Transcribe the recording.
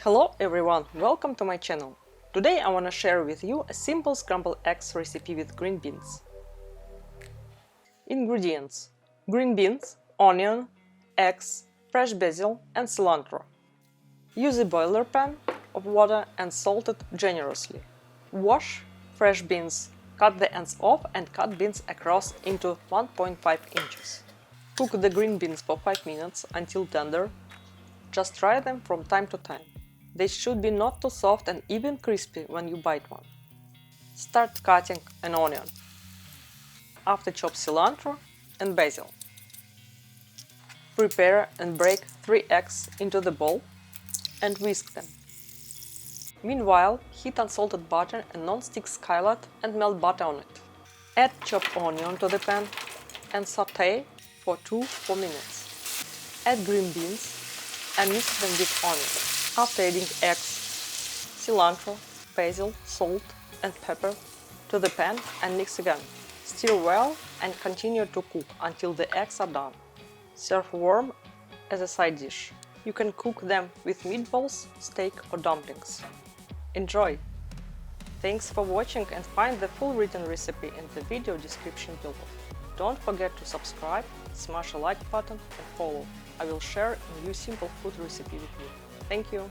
Hello everyone, welcome to my channel. Today I want to share with you a simple scrambled eggs recipe with green beans. Ingredients: green beans, onion, eggs, fresh basil and cilantro. Use a boiler pan of water and salt it generously. Wash fresh beans, cut the ends off and cut beans across into 1.5 inches. Cook the green beans for 5 minutes until tender. Just try them from time to time. They should be not too soft and even crispy when you bite one. Start cutting an onion. After chop cilantro and basil. Prepare and break 3 eggs into the bowl and whisk them. Meanwhile, heat unsalted butter and non-stick skillet and melt butter on it. Add chopped onion to the pan and sauté for 2-4 minutes. Add green beans and mix them with onion. After adding eggs, cilantro, basil, salt and pepper to the pan and mix again. Stir well and continue to cook until the eggs are done. Serve warm as a side dish. You can cook them with meatballs, steak or dumplings. Enjoy! Thanks for watching and find the full written recipe in the video description below. Don't forget to subscribe, smash a like button and follow. I will share a new simple food recipe with you. Thank you!